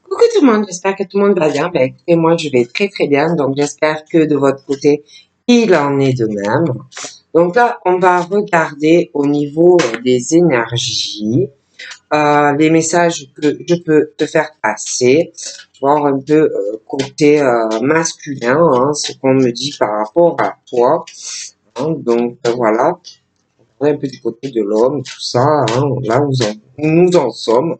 Coucou tout le monde, j'espère que tout le monde va bien. Ben, écoutez, moi je vais très très bien, donc j'espère que de votre côté, il en est de même. Donc là, on va regarder au niveau des énergies, les messages que je peux te faire passer, voir un peu côté masculin, hein, ce qu'on me dit par rapport à toi. Hein. Donc voilà, on va un peu du côté de l'homme, tout ça, hein, là où nous en sommes.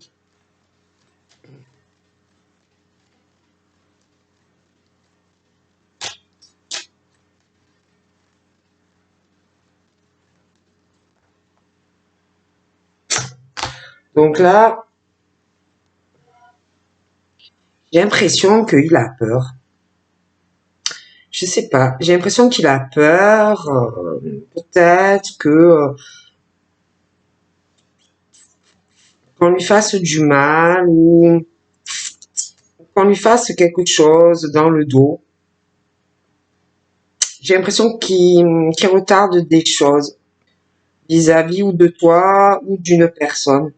Donc là, j'ai l'impression qu'il a peur. Je sais pas, j'ai l'impression qu'il a peur, peut-être que qu'on lui fasse du mal ou qu'on lui fasse quelque chose dans le dos. J'ai l'impression qu'il retarde des choses vis-à-vis ou de toi ou d'une personne.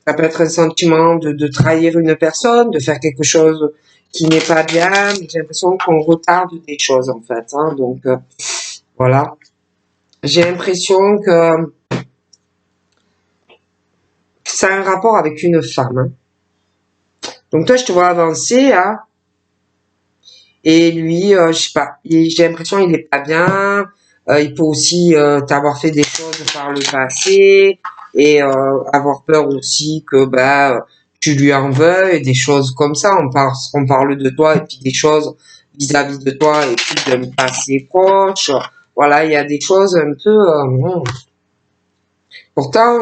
Ça peut être un sentiment de trahir une personne, de faire quelque chose qui n'est pas bien. J'ai l'impression qu'on retarde des choses en fait. Hein, donc voilà. J'ai l'impression que ça a un rapport avec une femme. Hein. Donc toi, je te vois avancer, hein, et lui, je sais pas, j'ai l'impression il est pas bien. Il peut aussi t'avoir fait des choses par le passé et avoir peur aussi que bah tu lui en veuilles, des choses comme ça. On parle de toi et puis des choses vis-à-vis de toi et puis d'un passé proche. Voilà, il y a des choses un peu. Pourtant,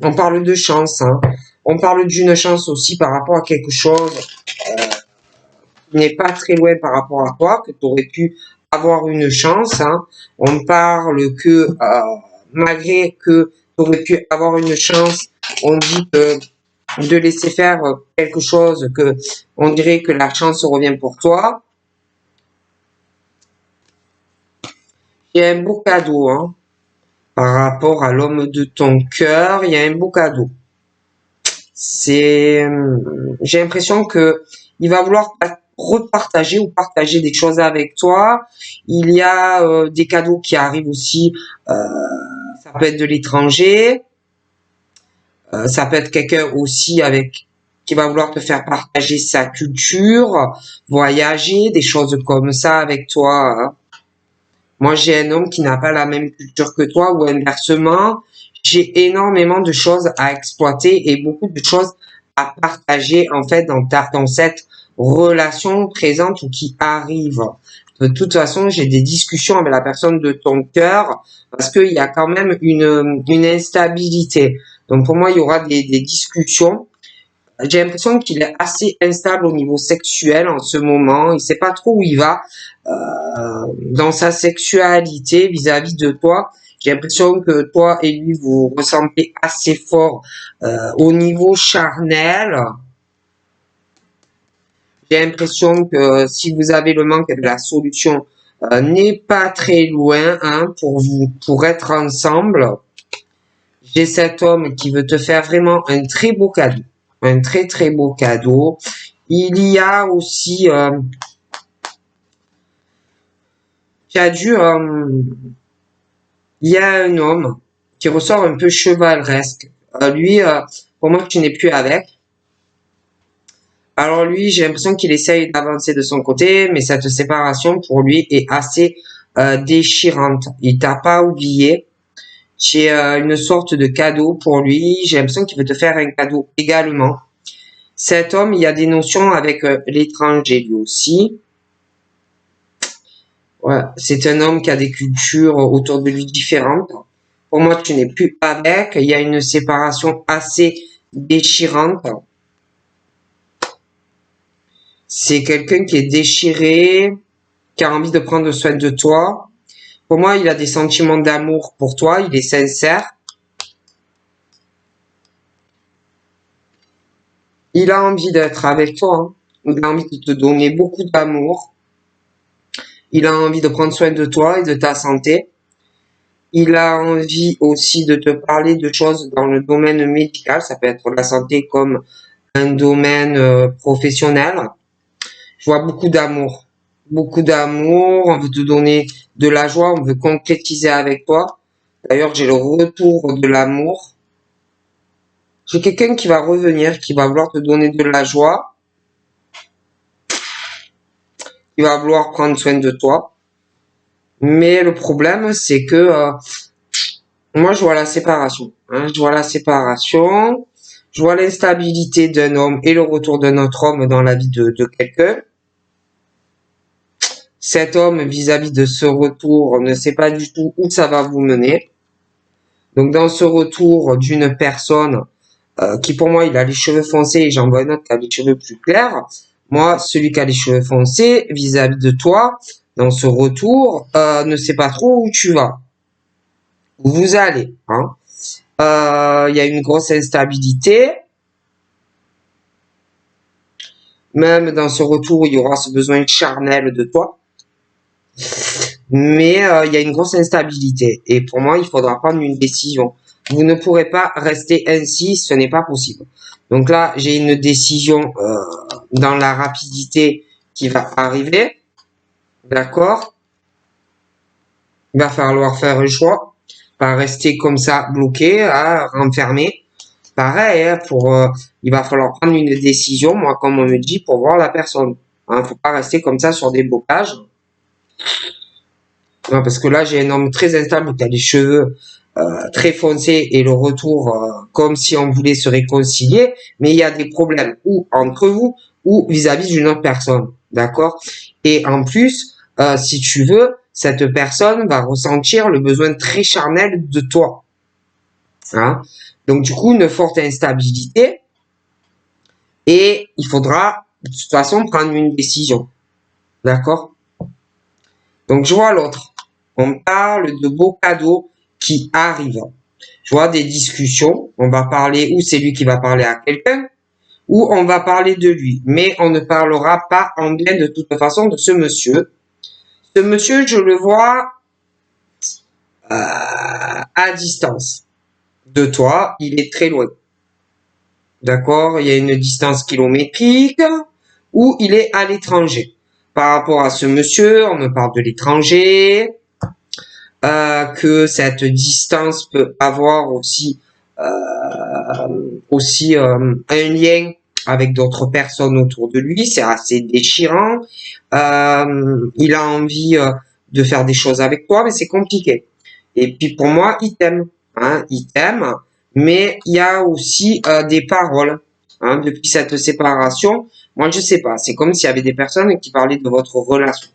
on parle de chance. Hein. On parle d'une chance aussi par rapport à quelque chose n'est pas très loin par rapport à toi, que tu aurais pu avoir une chance. Hein. On parle que malgré que tu aurais pu avoir une chance, on dit que de laisser faire quelque chose, que on dirait que la chance revient pour toi. Il y a un beau cadeau hein, par rapport à l'homme de ton cœur. Il y a un beau cadeau. J'ai l'impression que il va vouloir repartager ou partager des choses avec toi. Il y a des cadeaux qui arrivent aussi. Euh, Ça peut être de l'étranger. Ça peut être quelqu'un aussi avec qui va vouloir te faire partager sa culture, voyager, des choses comme ça avec toi. Hein. Moi, j'ai un homme qui n'a pas la même culture que toi ou inversement. J'ai énormément de choses à exploiter et beaucoup de choses à partager en fait dans cette relation présente ou qui arrive. De toute façon, j'ai des discussions avec la personne de ton cœur parce qu'il y a quand même une instabilité. Donc pour moi, il y aura des discussions. J'ai l'impression qu'il est assez instable au niveau sexuel en ce moment. Il sait pas trop où il va dans sa sexualité vis-à-vis de toi. J'ai l'impression que toi et lui vous ressentez assez fort au niveau charnel. J'ai l'impression que si vous avez le manque de la solution n'est pas très loin hein, pour vous pour être ensemble. J'ai cet homme qui veut te faire vraiment un très beau cadeau. Un très très beau cadeau. Il y a aussi il y a un homme qui ressort un peu chevaleresque. Lui, pour moi, tu n'es plus avec. Alors lui, j'ai l'impression qu'il essaye d'avancer de son côté, mais cette séparation pour lui est assez déchirante. Il t'a pas oublié. J'ai une sorte de cadeau pour lui. J'ai l'impression qu'il veut te faire un cadeau également. Cet homme, il y a des notions avec l'étranger lui aussi. Ouais, c'est un homme qui a des cultures autour de lui différentes. Pour moi, tu n'es plus avec. Il y a une séparation assez déchirante. C'est quelqu'un qui est déchiré, qui a envie de prendre soin de toi. Pour moi, il a des sentiments d'amour pour toi. Il est sincère. Il a envie d'être avec toi. Hein. Il a envie de te donner beaucoup d'amour. Il a envie de prendre soin de toi et de ta santé. Il a envie aussi de te parler de choses dans le domaine médical. Ça peut être la santé comme un domaine professionnel. Je vois beaucoup d'amour. Beaucoup d'amour, on veut te donner de la joie, on veut concrétiser avec toi. D'ailleurs, j'ai le retour de l'amour. J'ai quelqu'un qui va revenir, qui va vouloir te donner de la joie, qui va vouloir prendre soin de toi. Mais le problème, c'est que moi, je vois la séparation. Hein, je vois la séparation. Je vois l'instabilité d'un homme et le retour d'un autre homme dans la vie de quelqu'un. Cet homme, vis-à-vis de ce retour, ne sait pas du tout où ça va vous mener. Donc, dans ce retour d'une personne qui, pour moi, il a les cheveux foncés et j'en vois un autre qui a les cheveux plus clairs. Moi, celui qui a les cheveux foncés, vis-à-vis de toi, dans ce retour, ne sait pas trop où tu vas, où vous allez. Hein. Il y a une grosse instabilité. Même dans ce retour, il y aura ce besoin charnel de toi. Mais il y a une grosse instabilité. Et pour moi, il faudra prendre une décision. Vous ne pourrez pas rester ainsi, ce n'est pas possible. Donc là, j'ai une décision dans la rapidité qui va arriver. D'accord? Il va falloir faire un choix. Pas rester comme ça, bloqué, renfermé. Pareil, hein, il va falloir prendre une décision, moi, comme on me dit, pour voir la personne. Hein, faut pas rester comme ça sur des blocages. Non, parce que là, j'ai un homme très instable qui a les cheveux très foncés et le retour comme si on voulait se réconcilier, mais il y a des problèmes ou entre vous ou vis-à-vis d'une autre personne, d'accord? Et en plus, si tu veux, cette personne va ressentir le besoin très charnel de toi. Hein? Donc du coup, une forte instabilité et il faudra de toute façon prendre une décision, d'accord? Donc je vois l'autre. On parle de beaux cadeaux qui arrivent. Je vois des discussions. On va parler, ou c'est lui qui va parler à quelqu'un, ou on va parler de lui. Mais on ne parlera pas en bien de toute façon de ce monsieur. Ce monsieur, je le vois à distance de toi. Il est très loin. D'accord? Il y a une distance kilométrique ou il est à l'étranger. Par rapport à ce monsieur, on me parle de l'étranger, que cette distance peut avoir aussi un lien avec d'autres personnes autour de lui, c'est assez déchirant. Il a envie de faire des choses avec toi, mais c'est compliqué. Et puis pour moi, il t'aime, hein, il t'aime, mais il y a aussi des paroles. Hein, depuis cette séparation, moi je sais pas, c'est comme s'il y avait des personnes qui parlaient de votre relation,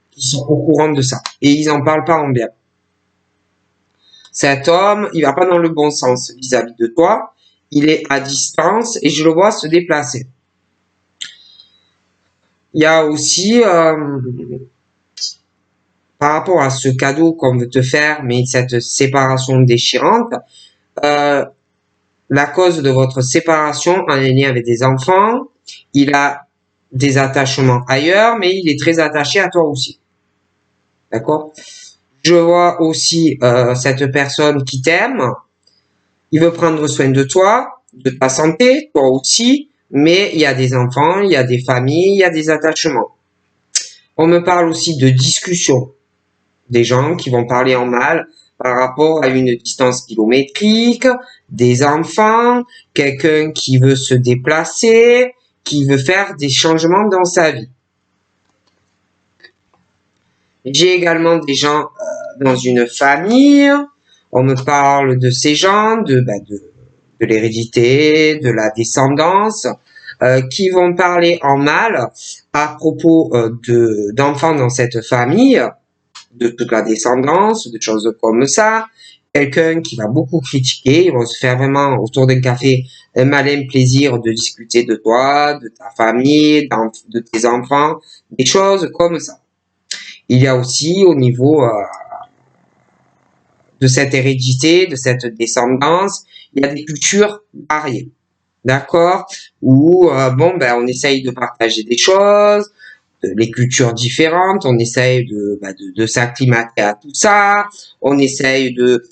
qui sont au courant de ça, et ils en parlent pas en bien. Cet homme, il va pas dans le bon sens vis-à-vis de toi. Il est à distance et je le vois se déplacer. Il y a aussi, par rapport à ce cadeau qu'on veut te faire, mais cette séparation déchirante, la cause de votre séparation en est lien avec des enfants. Il a des attachements ailleurs, mais il est très attaché à toi aussi. D'accord? Je vois aussi cette personne qui t'aime. Il veut prendre soin de toi, de ta santé, toi aussi, mais il y a des enfants, il y a des familles, il y a des attachements. On me parle aussi de discussion, des gens qui vont parler en mal par rapport à une distance kilométrique, des enfants, quelqu'un qui veut se déplacer, qui veut faire des changements dans sa vie. J'ai également des gens dans une famille. On me parle de ces gens, de l'hérédité, de la descendance, qui vont parler en mal à propos d'enfants dans cette famille, de toute la descendance, de choses comme ça. Quelqu'un qui va beaucoup critiquer, ils vont se faire vraiment autour d'un café un malin plaisir de discuter de toi, de ta famille, de tes enfants, des choses comme ça. Il y a aussi au niveau de cette hérédité, de cette descendance, il y a des cultures variées, d'accord? Où on essaye de partager des choses, les cultures différentes, on essaye de s'acclimater à tout ça, on essaye de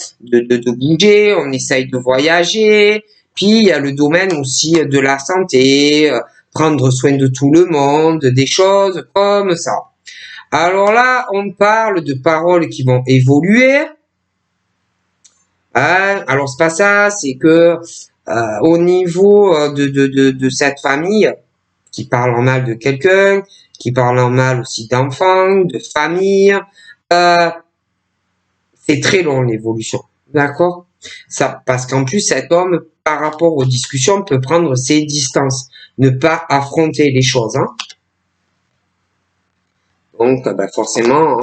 bouger, on essaye de voyager, Puis il y a le domaine aussi de la santé, prendre soin de tout le monde, des choses comme ça. Alors là, on parle de paroles qui vont évoluer. Hein. Alors c'est pas ça, c'est que au niveau de cette famille qui parle en mal de quelqu'un, qui parle en mal aussi d'enfants, de famille, euh, c'est très long l'évolution, d'accord? Ça, parce qu'en plus cet homme, par rapport aux discussions, peut prendre ses distances, ne pas affronter les choses, hein. Donc, forcément,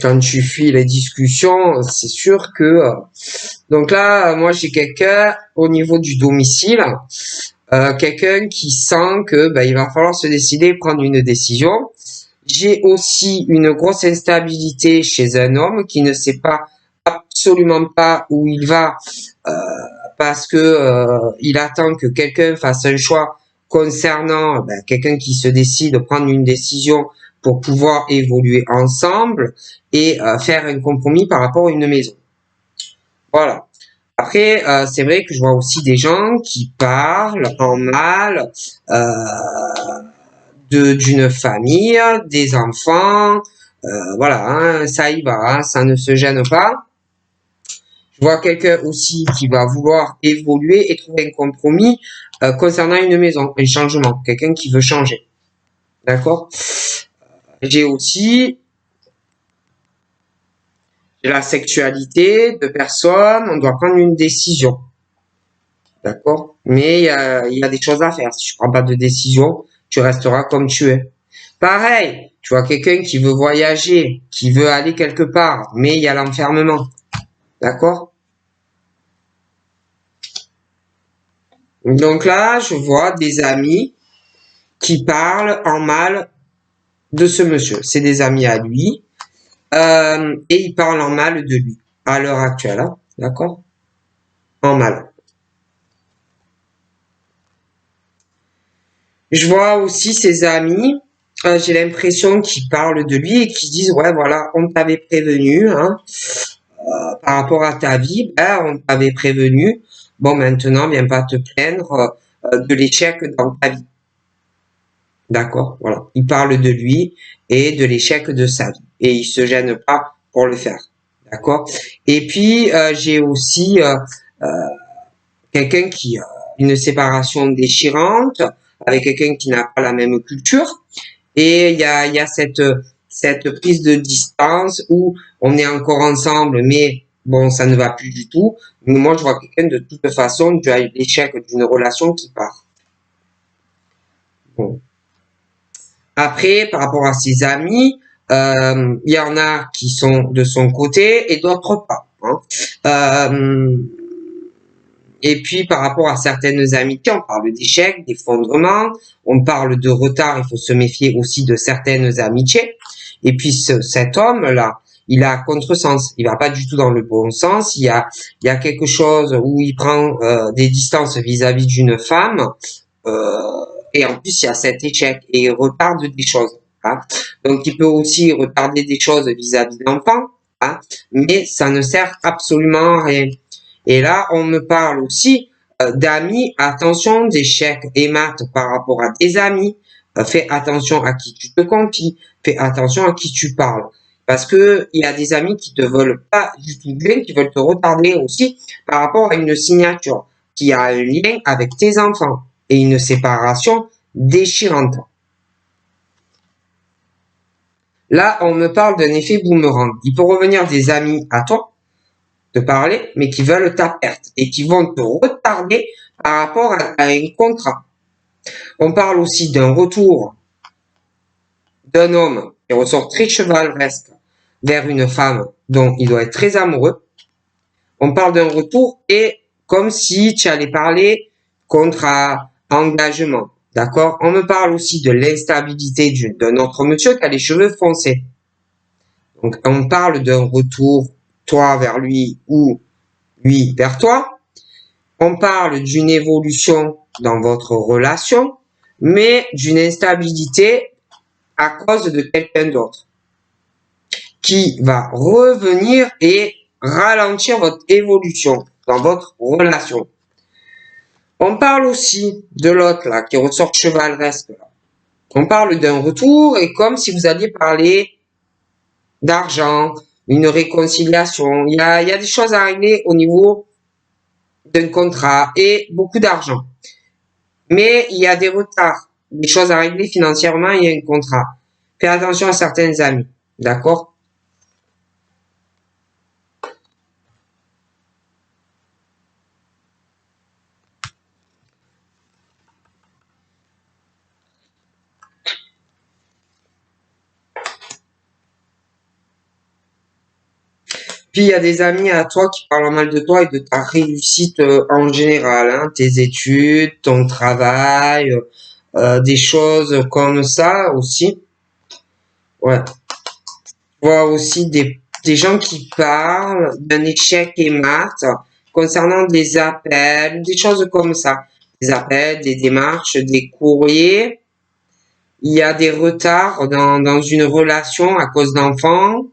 quand tu fuis les discussions, c'est sûr que. Donc là, moi j'ai quelqu'un au niveau du domicile, quelqu'un qui sent que il va falloir se décider, prendre une décision. J'ai aussi une grosse instabilité chez un homme qui ne sait pas absolument pas où il va parce que il attend que quelqu'un fasse un choix concernant quelqu'un qui se décide de prendre une décision pour pouvoir évoluer ensemble et faire un compromis par rapport à une maison. Voilà. Après, c'est vrai que je vois aussi des gens qui parlent en mal d'une famille, des enfants, voilà, hein, ça y va, hein, ça ne se gêne pas. Je vois quelqu'un aussi qui va vouloir évoluer et trouver un compromis concernant une maison, un changement, quelqu'un qui veut changer. D'accord? J'ai aussi la sexualité de personnes, on doit prendre une décision. D'accord? Mais il y a des choses à faire. Si tu prends pas de décision, tu resteras comme tu es. Pareil, tu vois quelqu'un qui veut voyager, qui veut aller quelque part, mais il y a l'enfermement. D'accord? Donc là, je vois des amis qui parlent en mal de ce monsieur. C'est des amis à lui. Et ils parlent en mal de lui. À l'heure actuelle, hein, d'accord? En mal. Je vois aussi ses amis, j'ai l'impression qu'ils parlent de lui et qu'ils disent, ouais, voilà, on t'avait prévenu, hein, par rapport à ta vie, on t'avait prévenu. Bon, maintenant, viens pas te plaindre de l'échec dans ta vie. D'accord, voilà. Il parle de lui et de l'échec de sa vie. Et il se gêne pas pour le faire. D'accord. Et puis, j'ai aussi euh, quelqu'un qui a une séparation déchirante avec quelqu'un qui n'a pas la même culture. Et il y a cette prise de distance où on est encore ensemble, mais bon, ça ne va plus du tout. Mais moi, je vois quelqu'un de toute façon, tu as eu l'échec d'une relation qui part. Bon. Après, par rapport à ses amis, il y en a qui sont de son côté et d'autres pas. Hein. Euh, et puis, par rapport à certaines amitiés, on parle d'échecs, d'effondrement, on parle de retard, il faut se méfier aussi de certaines amitiés. Et puis, cet homme-là, il a contresens, il va pas du tout dans le bon sens, il y a quelque chose où il prend des distances vis-à-vis d'une femme, euh, et en plus, il y a cet échec, et il retarde des choses. Hein. Donc, il peut aussi retarder des choses vis-à-vis de l'enfant, hein, mais ça ne sert absolument à rien. Et là, on me parle aussi d'amis. Attention, d'échecs et maths par rapport à des amis. Fais attention à qui tu te confies. Fais attention à qui tu parles. Parce que il y a des amis qui te veulent pas du tout bien, qui veulent te retarder aussi par rapport à une signature qui a un lien avec tes enfants et une séparation déchirante. Là, on me parle d'un effet boomerang. Il peut revenir des amis à toi, te parler, mais qui veulent ta perte et qui vont te retarder par rapport à un contrat. On parle aussi d'un retour d'un homme qui ressort très chevaleresque vers une femme dont il doit être très amoureux. On parle d'un retour et comme si tu allais parler contrat, engagement. D'accord? On me parle aussi de l'instabilité d'un autre monsieur qui a les cheveux foncés. Donc, on parle d'un retour, toi vers lui ou lui vers toi. On parle d'une évolution dans votre relation, mais d'une instabilité à cause de quelqu'un d'autre qui va revenir et ralentir votre évolution. dans votre relation. On parle aussi de l'autre là, qui ressort chevaleresque là. On parle d'un retour et comme si vous alliez parler d'argent, une réconciliation. Il y a des choses à régler au niveau d'un contrat et beaucoup d'argent. Mais il y a des retards, des choses à régler financièrement, il y a un contrat. Fais attention à certains amis, d'accord? Puis il y a des amis à toi qui parlent mal de toi et de ta réussite en général, hein, tes études, ton travail, des choses comme ça aussi. Ouais. Je vois aussi des gens qui parlent d'un échec et mat concernant des appels, des choses comme ça. Des appels, des démarches, des courriers. Il y a des retards dans une relation à cause d'enfants,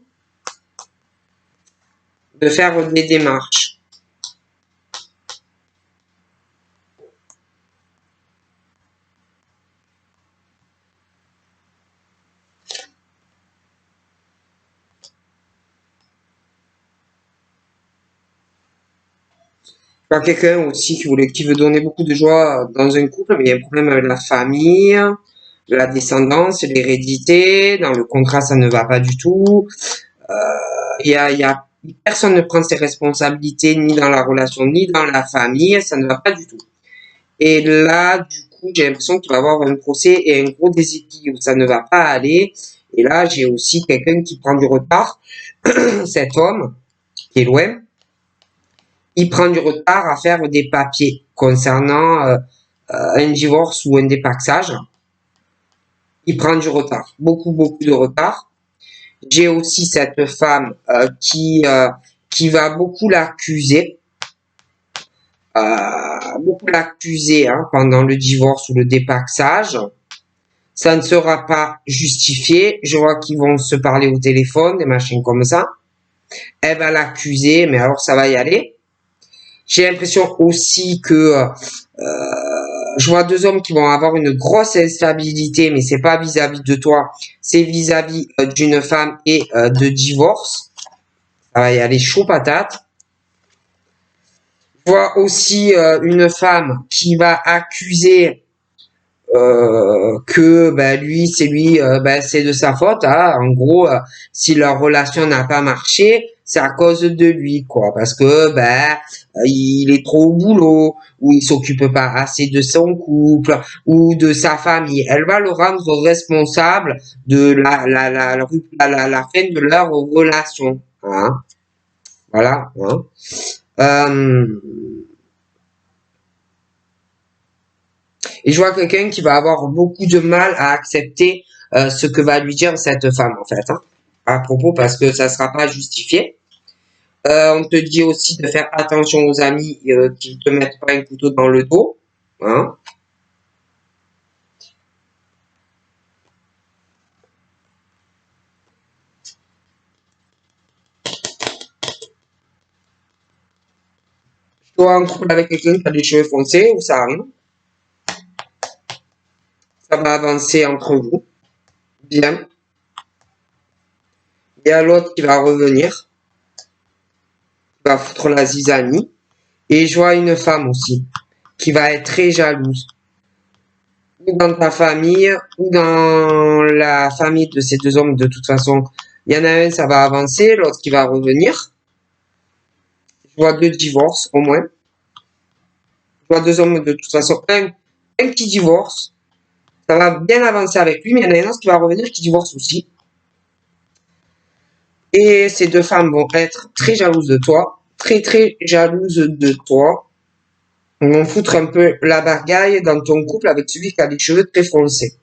de faire des démarches. Il y a quelqu'un aussi qui veut donner beaucoup de joie dans un couple, mais il y a un problème avec la famille, la descendance, l'hérédité. Dans le contrat, ça ne va pas du tout. Il y a personne ne prend ses responsabilités ni dans la relation ni dans la famille, ça ne va pas du tout. Et là, du coup, j'ai l'impression qu'il va y avoir un procès et un gros déséquilibre, ça ne va pas aller. Et là, j'ai aussi quelqu'un qui prend du retard, cet homme qui est loin, il prend du retard à faire des papiers concernant un divorce ou un dépaxage. Il prend du retard, beaucoup de retard. J'ai aussi cette femme qui va beaucoup l'accuser hein, pendant le divorce ou le dépaxage. Ça ne sera pas justifié. Je vois qu'ils vont se parler au téléphone, des machines comme ça. Elle va l'accuser, mais alors ça va y aller. J'ai l'impression aussi que je vois deux hommes qui vont avoir une grosse instabilité, mais c'est pas vis-à-vis de toi, c'est vis-à-vis d'une femme et de divorce. Ça va y aller chaud patate. Je vois aussi une femme qui va accuser que c'est de sa faute. Hein. En gros, si leur relation n'a pas marché, c'est à cause de lui, quoi. Parce que il est trop au boulot, ou il s'occupe pas assez de son couple, ou de sa famille. Elle va le rendre responsable de la fin de leur relation. Hein. Voilà. Hein. Euh, Et je vois quelqu'un qui va avoir beaucoup de mal à accepter ce que va lui dire cette femme, en fait, hein, à propos, parce que ça sera pas justifié. On te dit aussi de faire attention aux amis qui te mettent pas un couteau dans le dos. Hein. Toi, en couple avec quelqu'un qui a des cheveux foncés, ou ça arrive, ça va avancer entre vous. Bien. Il y a l'autre qui va revenir, qui va foutre la zizanie. Et je vois une femme aussi, qui va être très jalouse. Ou dans ta famille, ou dans la famille de ces deux hommes, de toute façon, il y en a un, ça va avancer, l'autre qui va revenir. Je vois deux divorces, au moins. Je vois deux hommes, de toute façon, un qui divorce, ça va bien avancer avec lui, mais il y en a un autre qui va revenir, qui divorce aussi. Et ces deux femmes vont être très jalouses de toi, très jalouses de toi. On va foutre un peu la bargaille dans ton couple avec celui qui a les cheveux très foncés.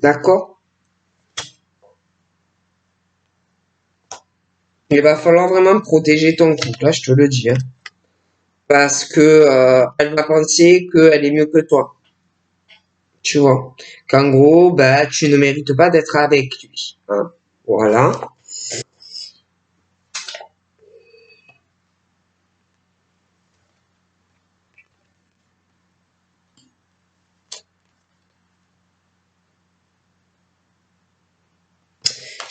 D'accord? Il va falloir vraiment protéger ton couple, là, je te le dis. Hein. Parce que elle va penser qu'elle est mieux que toi. Tu vois. Qu'en gros, tu ne mérites pas d'être avec lui. Hein. Voilà.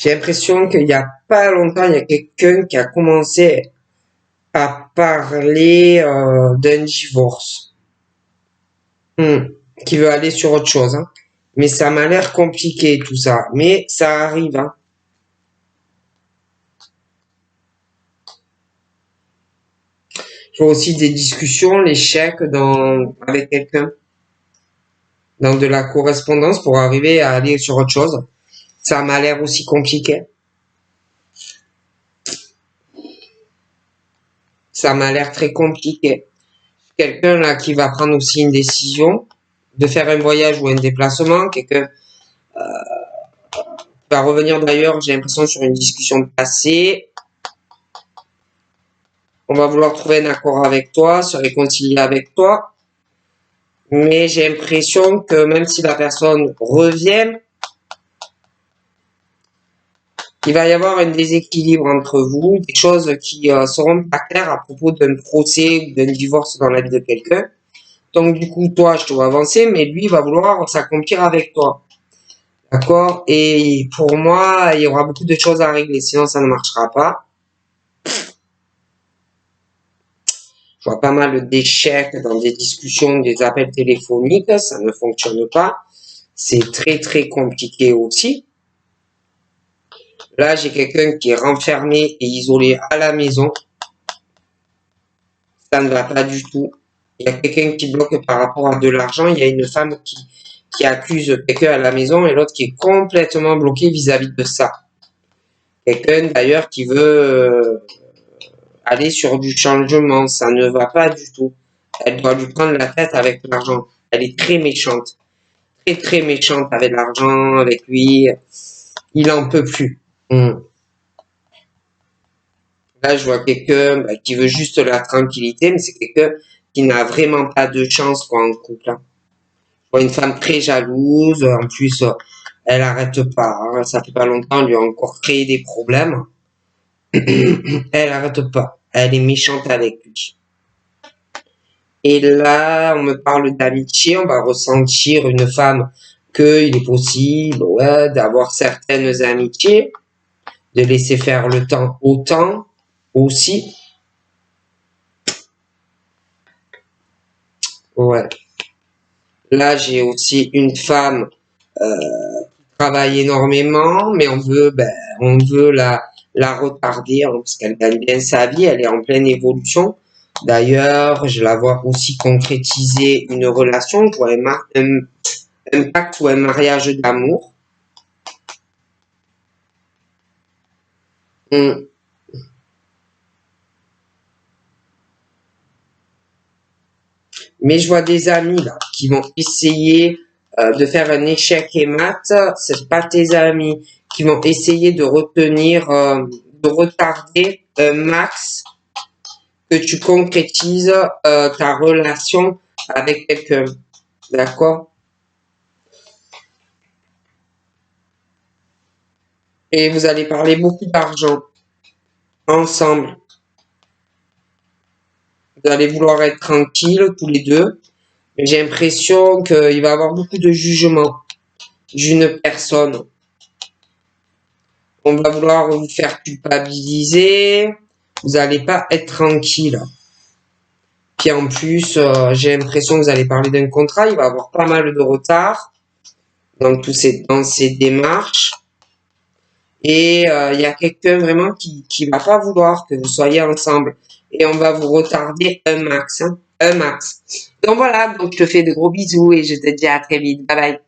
J'ai l'impression qu'il y a pas longtemps, il y a quelqu'un qui a commencé à parler d'un divorce. Hmm. Qui veut aller sur autre chose, hein. Mais ça m'a l'air compliqué tout ça. Mais ça arrive, hein. Je vois aussi des discussions, l'échec avec quelqu'un, dans de la correspondance pour arriver à aller sur autre chose. Ça m'a l'air aussi compliqué. Ça m'a l'air très compliqué. Quelqu'un là qui va prendre aussi une décision de faire un voyage ou un déplacement, quelqu'un va revenir d'ailleurs, j'ai l'impression, sur une discussion passée. On va vouloir trouver un accord avec toi, se réconcilier avec toi. Mais j'ai l'impression que même si la personne revient, il va y avoir un déséquilibre entre vous, des choses qui seront pas claires à propos d'un procès ou d'un divorce dans la vie de quelqu'un. Donc du coup, toi, je te vois avancer, mais lui va vouloir s'accomplir avec toi. D'accord? Et pour moi, il y aura beaucoup de choses à régler, sinon ça ne marchera pas. Je vois pas mal d'échecs dans des discussions, des appels téléphoniques, ça ne fonctionne pas. C'est très très compliqué aussi. Là, j'ai quelqu'un qui est renfermé et isolé à la maison. Ça ne va pas du tout. Il y a quelqu'un qui bloque par rapport à de l'argent. Il y a une femme qui accuse quelqu'un à la maison et l'autre qui est complètement bloqué vis-à-vis de ça. Quelqu'un d'ailleurs qui veut aller sur du changement. Ça ne va pas du tout. Elle doit lui prendre la tête avec l'argent. Elle est très méchante. Très très méchante avec l'argent, avec lui. Il en peut plus. Là, je vois quelqu'un qui veut juste la tranquillité, mais c'est quelqu'un qui n'a vraiment pas de chance quoi, en couple, hein. Je vois une femme très jalouse. En plus, elle arrête pas, hein. Ça fait pas longtemps, elle lui a encore créé des problèmes. Elle arrête pas. Elle est méchante avec lui. Et là, on me parle d'amitié. On va ressentir une femme qu'il est possible, ouais, d'avoir certaines amitiés, de laisser faire le temps au temps aussi. Ouais. Là, j'ai aussi une femme qui travaille énormément, mais on veut la retarder, hein, parce qu'elle gagne bien sa vie, elle est en pleine évolution. D'ailleurs, je la vois aussi concrétiser une relation, je vois un pacte ou un mariage d'amour. Hum. Mais je vois des amis là qui vont essayer de faire un échec et mat. C'est pas tes amis qui vont essayer de retenir, de retarder un max que tu concrétises ta relation avec quelqu'un. D'accord? Et vous allez parler beaucoup d'argent ensemble. Vous allez vouloir être tranquille tous les deux. Mais j'ai l'impression qu'il va y avoir beaucoup de jugement d'une personne. On va vouloir vous faire culpabiliser. Vous n'allez pas être tranquille. Puis en plus, j'ai l'impression que vous allez parler d'un contrat. Il va y avoir pas mal de retard dans ces démarches. Et il y a quelqu'un vraiment qui va pas vouloir que vous soyez ensemble. Et on va vous retarder un max, hein, un max. Donc voilà, donc je te fais de gros bisous et je te dis à très vite. Bye bye.